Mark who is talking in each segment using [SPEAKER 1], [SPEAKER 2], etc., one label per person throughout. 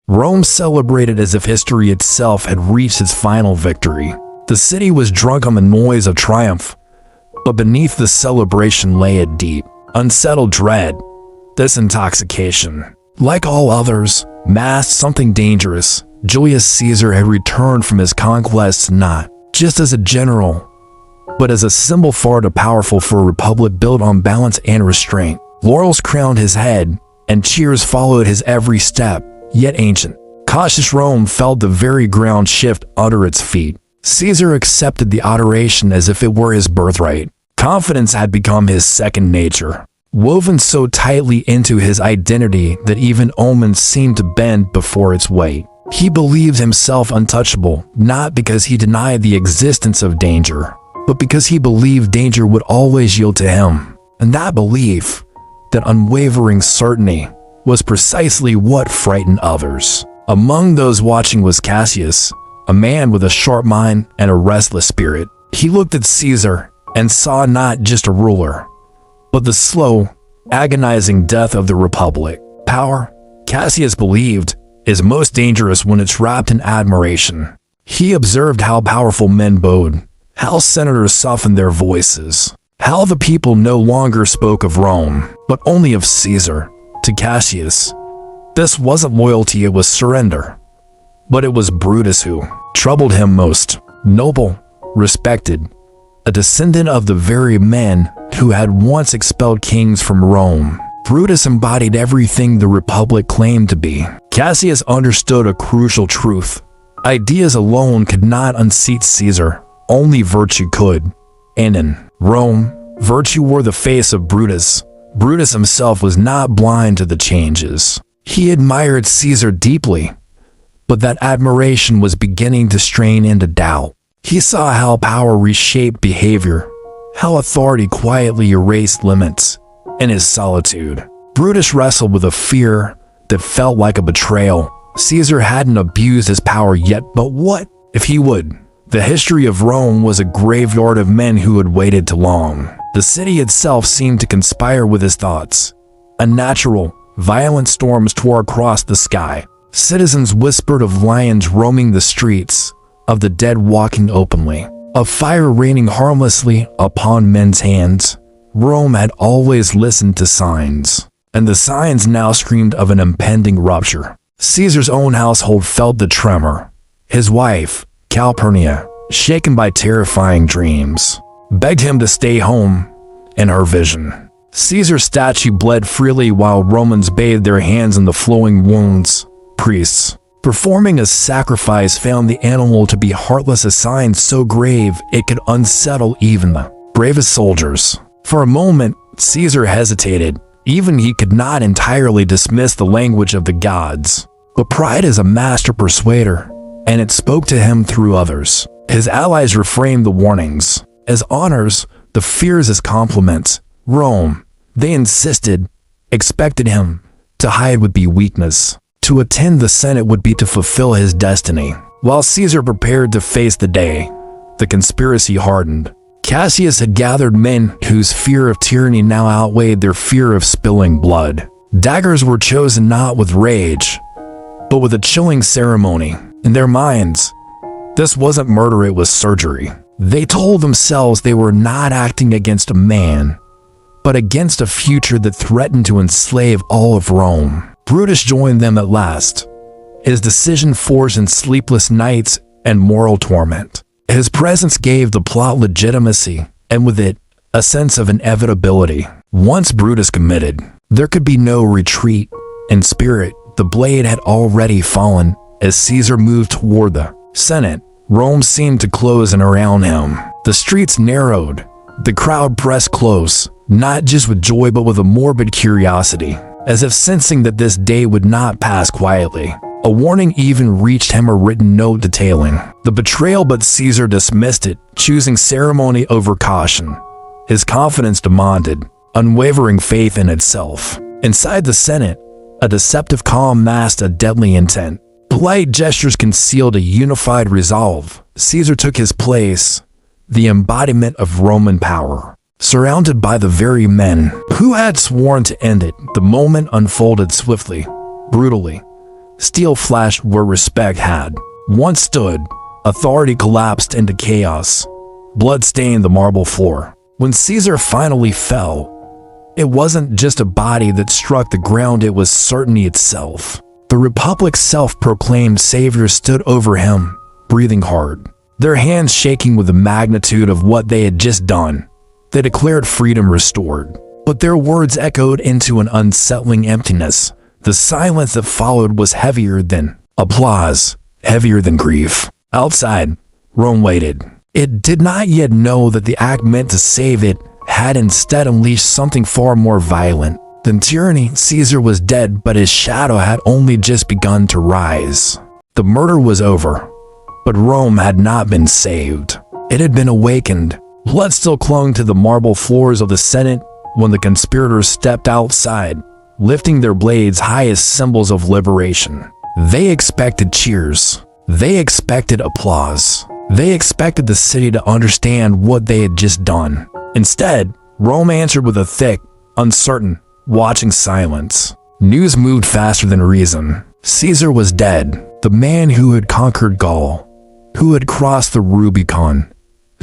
[SPEAKER 1] Rome celebrated as if history itself had reached its final victory. The city was drunk on the noise of triumph, but beneath the celebration lay a deep, unsettled dread. This intoxication, like all others, masked something dangerous. Julius Caesar had returned from his conquests not just as a general, but as a symbol far too powerful for a republic built on balance and restraint. Laurels crowned his head, and cheers followed his every step, yet ancient, cautious Rome felt the very ground shift under its feet. Caesar accepted the adoration as if it were his birthright. Confidence had become his second nature, woven so tightly into his identity that even omens seemed to bend before its weight. He believed himself untouchable, not because he denied the existence of danger, but because he believed danger would always yield to him. And that belief, that unwavering certainty, was precisely what frightened others. Among those watching was Cassius, a man with a sharp mind and a restless spirit. He looked at Caesar and saw not just a ruler, but the slow, agonizing death of the republic. Power, Cassius believed, is most dangerous when it's wrapped in admiration. He observed how powerful men bowed, how senators softened their voices, how the people no longer spoke of Rome, but only of Caesar. To Cassius, this wasn't loyalty, it was surrender. But it was Brutus who troubled him most. Noble, respected, a descendant of the very men who had once expelled kings from Rome, Brutus embodied everything the Republic claimed to be. Cassius understood a crucial truth. Ideas alone could not unseat Caesar, only virtue could. And in Rome, virtue wore the face of Brutus. Brutus himself was not blind to the changes. He admired Caesar deeply, but that admiration was beginning to strain into doubt. He saw how power reshaped behavior, how authority quietly erased limits. In his solitude, Brutus wrestled with a fear that felt like a betrayal. Caesar hadn't abused his power yet, but what if he would? The history of Rome was a graveyard of men who had waited too long. The city itself seemed to conspire with his thoughts. Unnatural, violent storms tore across the sky. Citizens whispered of lions roaming the streets, of the dead walking openly, of fire raining harmlessly upon men's hands. Rome had always listened to signs, and the signs now screamed of an impending rupture. Caesar's own household felt the tremor. His wife, Calpurnia, shaken by terrifying dreams, begged him to stay home. In her vision, Caesar's statue bled freely while Romans bathed their hands in the flowing wounds. Priests, performing a sacrifice, found the animal to be heartless, a sign so grave it could unsettle even the bravest soldiers. For a moment, Caesar hesitated. Even he could not entirely dismiss the language of the gods. But pride is a master persuader, and it spoke to him through others. His allies reframed the warnings as honors, the fears as compliments. Rome, they insisted, expected him. To hide would be weakness. To attend the Senate would be to fulfill his destiny. While Caesar prepared to face the day, the conspiracy hardened. Cassius had gathered men whose fear of tyranny now outweighed their fear of spilling blood. Daggers were chosen not with rage, but with a chilling ceremony. In their minds, this wasn't murder, it was surgery. They told themselves they were not acting against a man, but against a future that threatened to enslave all of Rome. Brutus joined them at last, his decision forged in sleepless nights and moral torment. His presence gave the plot legitimacy, and with it, a sense of inevitability. Once Brutus committed, there could be no retreat. In spirit, the blade had already fallen. As Caesar moved toward the Senate, Rome seemed to close in around him. The streets narrowed. The crowd pressed close, not just with joy but with a morbid curiosity, as if sensing that this day would not pass quietly. A warning even reached him, a written note detailing the betrayal, but Caesar dismissed it, choosing ceremony over caution. His confidence demanded unwavering faith in itself. Inside the Senate, a deceptive calm masked a deadly intent. Polite gestures concealed a unified resolve. Caesar took his place, the embodiment of Roman power, surrounded by the very men who had sworn to end it. The moment unfolded swiftly, brutally. Steel flashed where respect had once stood. Authority collapsed into chaos. Blood stained the marble floor. When Caesar finally fell, it wasn't just a body that struck the ground, it was certainty itself. The Republic's self-proclaimed savior stood over him, breathing hard, their hands shaking with the magnitude of what they had just done. They declared freedom restored, but their words echoed into an unsettling emptiness. The silence that followed was heavier than applause, heavier than grief. Outside, Rome waited. It did not yet know that the act meant to save it had instead unleashed something far more violent than tyranny. Caesar was dead, but his shadow had only just begun to rise. The murder was over, but Rome had not been saved. It had been awakened. Blood still clung to the marble floors of the Senate when the conspirators stepped outside, lifting their blades high as symbols of liberation. They expected cheers. They expected applause. They expected the city to understand what they had just done. Instead, Rome answered with a thick, uncertain, watching silence. News moved faster than reason. Caesar was dead, the man who had conquered Gaul, who had crossed the Rubicon,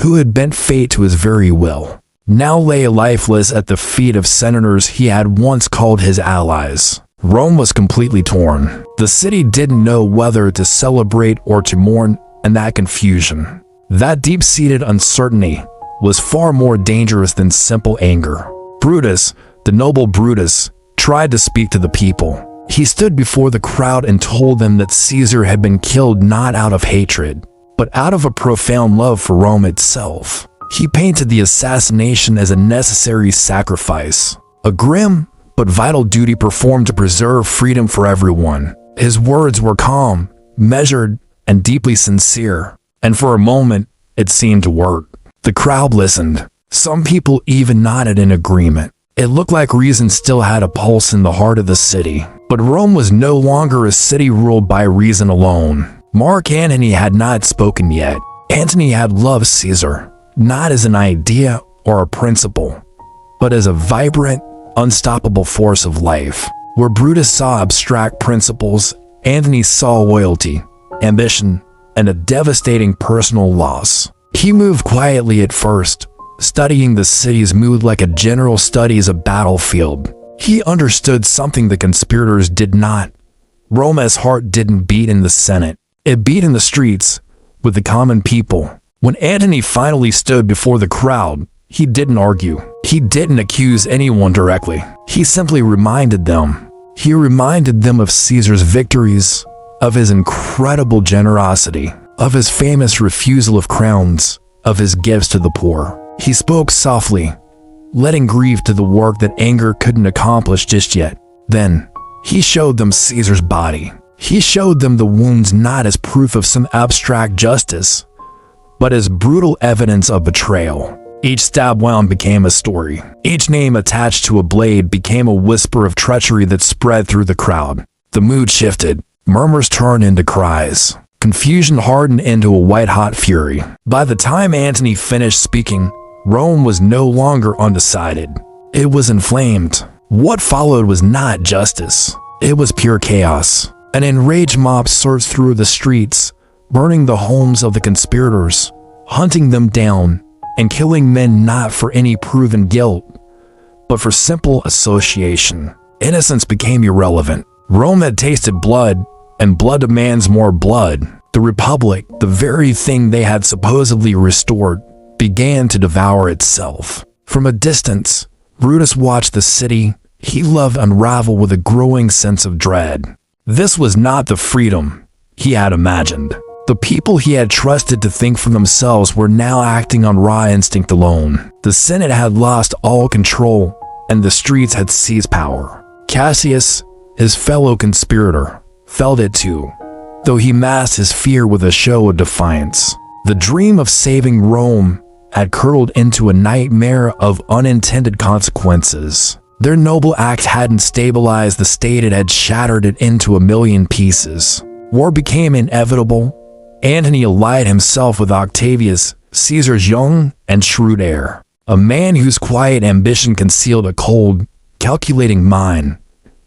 [SPEAKER 1] who had bent fate to his very will, now lay lifeless at the feet of senators he had once called his allies. Rome was completely torn. The city didn't know whether to celebrate or to mourn, and that confusion, that deep-seated uncertainty, was far more dangerous than simple anger. Brutus, the noble Brutus, tried to speak to the people. He stood before the crowd and told them that Caesar had been killed not out of hatred, but out of a profound love for Rome itself. He painted the assassination as a necessary sacrifice, a grim but vital duty performed to preserve freedom for everyone. His words were calm, measured, and deeply sincere, and for a moment, it seemed to work. The crowd listened. Some people even nodded in agreement. It looked like reason still had a pulse in the heart of the city. But Rome was no longer a city ruled by reason alone. Mark Antony had not spoken yet. Antony had loved Caesar, not as an idea or a principle, but as a vibrant, unstoppable force of life. Where Brutus saw abstract principles, Antony saw loyalty, ambition, and a devastating personal loss. He moved quietly at first, studying the city's mood like a general studies a battlefield. He understood something the conspirators did not. Rome's heart didn't beat in the Senate. It beat in the streets, with the common people. When Antony finally stood before the crowd, he didn't argue. He didn't accuse anyone directly. He simply reminded them. He reminded them of Caesar's victories, of his incredible generosity, of his famous refusal of crowns, of his gifts to the poor. He spoke softly, letting grief to the work that anger couldn't accomplish just yet. Then, he showed them Caesar's body. He showed them the wounds not as proof of some abstract justice, but as brutal evidence of betrayal. Each stab wound became a story. Each name attached to a blade became a whisper of treachery that spread through the crowd. The mood shifted. Murmurs turned into cries. Confusion hardened into a white-hot fury. By the time Antony finished speaking, Rome was no longer undecided. It was inflamed. What followed was not justice. It was pure chaos. An enraged mob surged through the streets, burning the homes of the conspirators, hunting them down, and killing men not for any proven guilt, but for simple association. Innocence became irrelevant. Rome had tasted blood, and blood demands more blood. The Republic, the very thing they had supposedly restored, began to devour itself. From a distance, Brutus watched the city he loved unravel with a growing sense of dread. This was not the freedom he had imagined. The people he had trusted to think for themselves were now acting on raw instinct alone. The Senate had lost all control, and the streets had seized power. Cassius, his fellow conspirator, felt it too, though he masked his fear with a show of defiance. The dream of saving Rome had curdled into a nightmare of unintended consequences. Their noble act hadn't stabilized the state, it had shattered it into a million pieces. War became inevitable. Antony allied himself with Octavius, Caesar's young and shrewd heir, a man whose quiet ambition concealed a cold, calculating mind.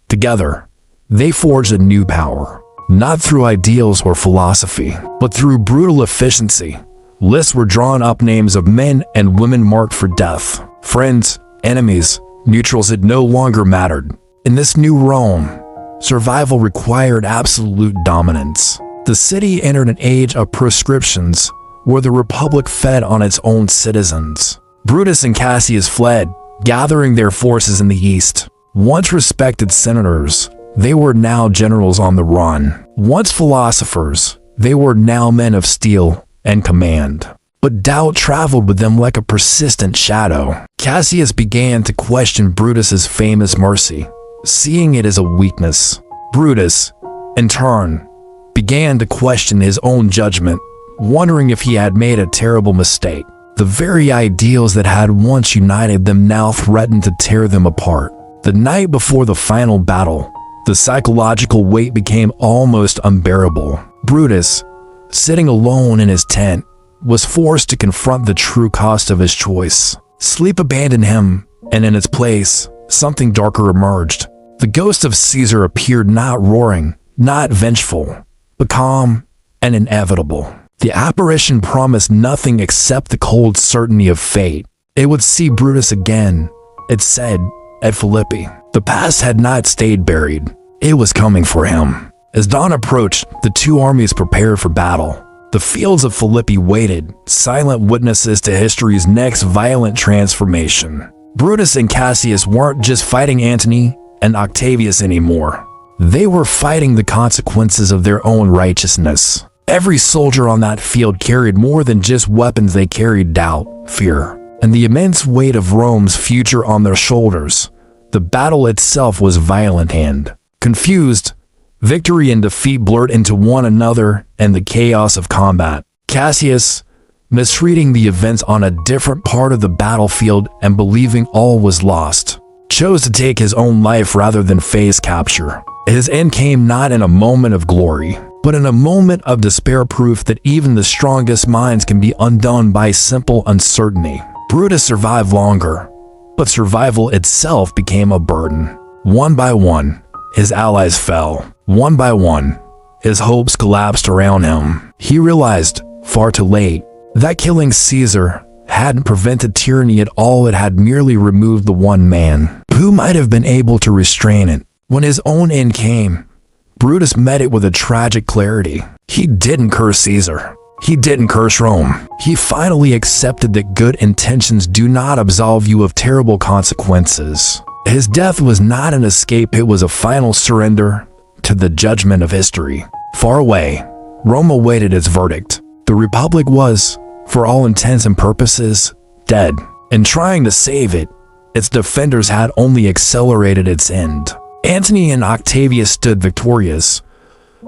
[SPEAKER 1] Together, they forged a new power, not through ideals or philosophy, but through brutal efficiency. Lists were drawn up, names of men and women marked for death. Friends, enemies, neutrals, it no longer mattered. In this new Rome, survival required absolute dominance. The city entered an age of proscriptions, where the Republic fed on its own citizens. Brutus and Cassius fled, gathering their forces in the east. Once respected senators, they were now generals on the run. Once philosophers, they were now men of steel and command. But doubt traveled with them like a persistent shadow. Cassius began to question Brutus's famous mercy, seeing it as a weakness. Brutus, in turn, began to question his own judgment, wondering if he had made a terrible mistake. The very ideals that had once united them now threatened to tear them apart. The night before the final battle, the psychological weight became almost unbearable. Brutus, sitting alone in his tent, was forced to confront the true cost of his choice. Sleep abandoned him, and in its place, something darker emerged. The ghost of Caesar appeared, not roaring, not vengeful, but calm and inevitable. The apparition promised nothing except the cold certainty of fate. It would see Brutus again, it said, at Philippi. The past had not stayed buried. It was coming for him. As dawn approached, the two armies prepared for battle. The fields of Philippi waited, silent witnesses to history's next violent transformation. Brutus and Cassius weren't just fighting Antony and Octavius anymore. They were fighting the consequences of their own righteousness. Every soldier on that field carried more than just weapons. They carried doubt, fear, and the immense weight of Rome's future on their shoulders. The battle itself was violent and confused. Victory and defeat blurred into one another and the chaos of combat. Cassius, misreading the events on a different part of the battlefield and believing all was lost, chose to take his own life rather than face capture. His end came not in a moment of glory, but in a moment of despair, proof that even the strongest minds can be undone by simple uncertainty. Brutus survived longer, but survival itself became a burden. One by one, his allies fell. One by one, his hopes collapsed around him. He realized, far too late, that killing Caesar hadn't prevented tyranny at all. It had merely removed the one man who might have been able to restrain it. When his own end came, Brutus met it with a tragic clarity. He didn't curse Caesar. He didn't curse Rome. He finally accepted that good intentions do not absolve you of terrible consequences. His death was not an escape, it was a final surrender to the judgment of history. Far away, Rome awaited its verdict. The Republic was, for all intents and purposes, dead. And trying to save it, its defenders had only accelerated its end. Antony and Octavius stood victorious,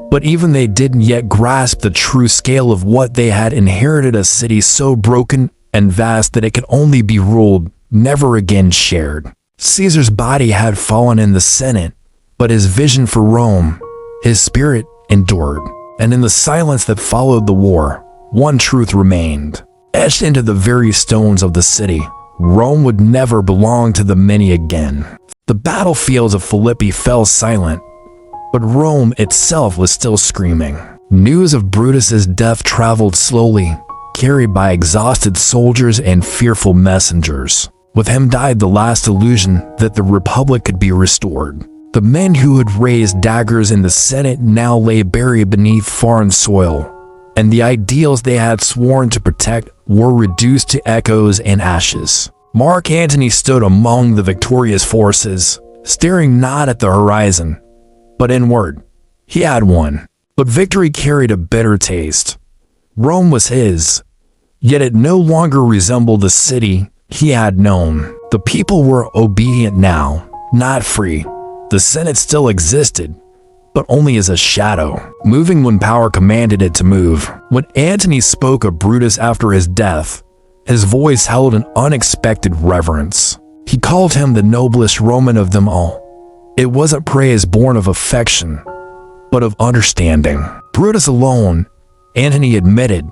[SPEAKER 1] but even they didn't yet grasp the true scale of what they had inherited, a city so broken and vast that it could only be ruled, never again shared. Caesar's body had fallen in the Senate, but his vision for Rome, his spirit, endured. And in the silence that followed the war, one truth remained. Etched into the very stones of the city, Rome would never belong to the many again. The battlefields of Philippi fell silent, but Rome itself was still screaming. News of Brutus's death traveled slowly, carried by exhausted soldiers and fearful messengers. With him died the last illusion that the Republic could be restored. The men who had raised daggers in the Senate now lay buried beneath foreign soil, and the ideals they had sworn to protect were reduced to echoes and ashes. Mark Antony stood among the victorious forces, staring not at the horizon, but inward. He had won, but victory carried a bitter taste. Rome was his, yet it no longer resembled the city he had known. The people were obedient now, not free. The Senate still existed, but only as a shadow, moving when power commanded it to move. When Antony spoke of Brutus after his death, his voice held an unexpected reverence. He called him the noblest Roman of them all. It wasn't praise born of affection, but of understanding. Brutus alone, Antony admitted,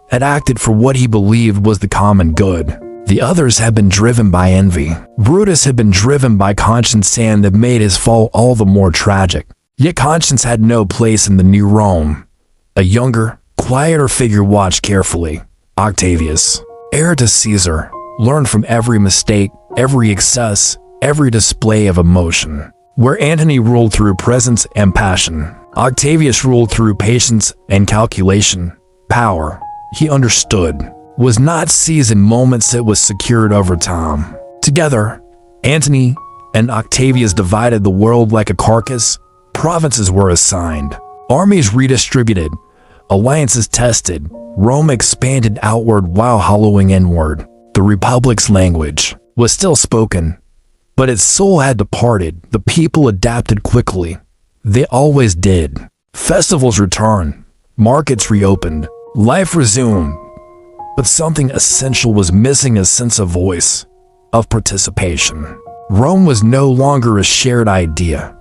[SPEAKER 1] had acted for what he believed was the common good. The others had been driven by envy. Brutus had been driven by conscience, and that made his fall all the more tragic. Yet conscience had no place in the new Rome. A younger, quieter figure watched carefully. Octavius, heir to Caesar, learned from every mistake, every excess, every display of emotion. Where Antony ruled through presence and passion, Octavius ruled through patience and calculation. Power, he understood, was not seized in moments, it was secured over time. Together, Antony and Octavius divided the world like a carcass. Provinces were assigned, armies redistributed, alliances tested. Rome expanded outward while hollowing inward. The Republic's language was still spoken, but its soul had departed. The people adapted quickly. They always did. Festivals returned, markets reopened, life resumed. But something essential was missing: a sense of voice, of participation. Rome was no longer a shared idea.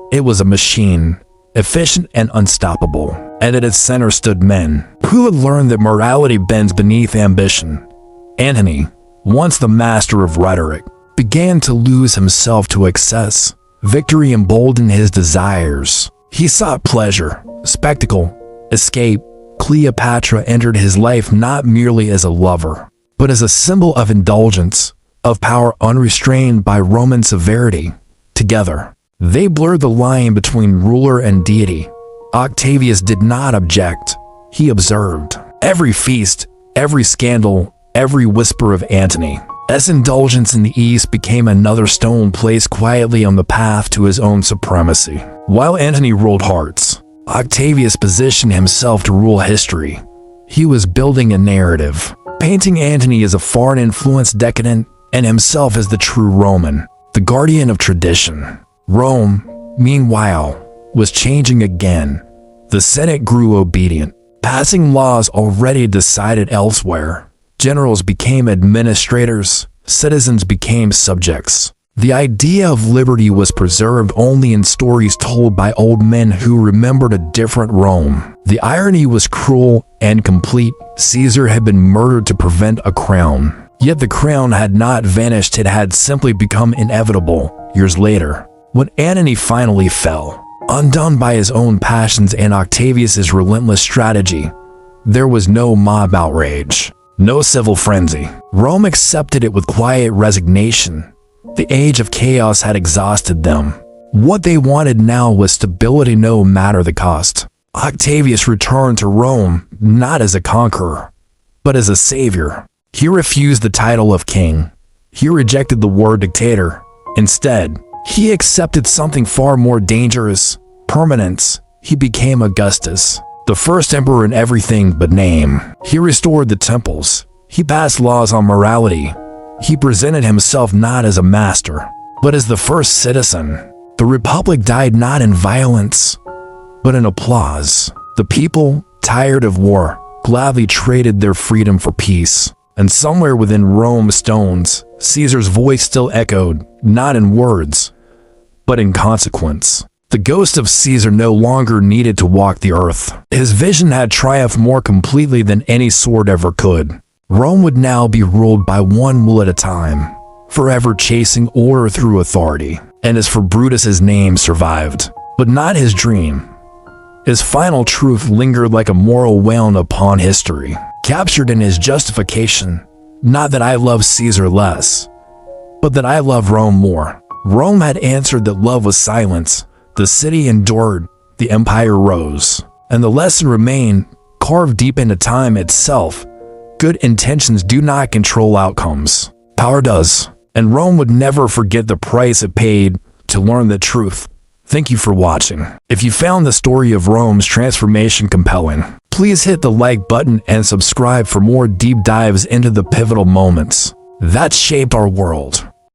[SPEAKER 1] It was a machine, efficient and unstoppable. And at its center stood men who had learned that morality bends beneath ambition. Antony, once the master of rhetoric, began to lose himself to excess. Victory emboldened his desires. He sought pleasure, spectacle, escape. Cleopatra entered his life not merely as a lover, but as a symbol of indulgence, of power unrestrained by Roman severity. Together, they blurred the line between ruler and deity. Octavius did not object. He observed every feast, every scandal, every whisper of Antony. As indulgence in the East became another stone placed quietly on the path to his own supremacy. While Antony ruled hearts, Octavius positioned himself to rule history. He was building a narrative, painting Antony as a foreign-influenced decadent and himself as the true Roman, the guardian of tradition. Rome, meanwhile, was changing again. The Senate grew obedient, passing laws already decided elsewhere. Generals became administrators, citizens became subjects. The idea of liberty was preserved only in stories told by old men who remembered a different Rome. The irony was cruel and complete. Caesar had been murdered to prevent a crown. Yet the crown had not vanished, it had simply become inevitable. Years later, when Antony finally fell, undone by his own passions and Octavius's relentless strategy, there was no mob outrage, no civil frenzy. Rome accepted it with quiet resignation. The age of chaos had exhausted them. What they wanted now was stability, no matter the cost. Octavius returned to Rome not as a conqueror, but as a savior. He refused the title of king. He rejected the word dictator. Instead, he accepted something far more dangerous: permanence. He became Augustus, the first emperor in everything but name. He restored the temples. He passed laws on morality. He presented himself not as a master, but as the first citizen. The Republic died not in violence, but in applause. The people, tired of war, gladly traded their freedom for peace. And somewhere within Rome's stones, Caesar's voice still echoed, not in words, but in consequence. The ghost of Caesar no longer needed to walk the earth. His vision had triumphed more completely than any sword ever could. Rome would now be ruled by one will at a time, forever chasing order through authority. And as for Brutus, his name survived, but not his dream. His final truth lingered like a moral wound upon history, captured in his justification, not that I love Caesar less, but that I love Rome more. Rome had answered that love was silence. The city endured, the empire rose, and the lesson remained, carved deep into time itself. Good intentions do not control outcomes. Power does. And Rome would never forget the price it paid to learn the truth. Thank you for watching. If you found the story of Rome's transformation compelling, please hit the like button and subscribe for more deep dives into the pivotal moments that shaped our world.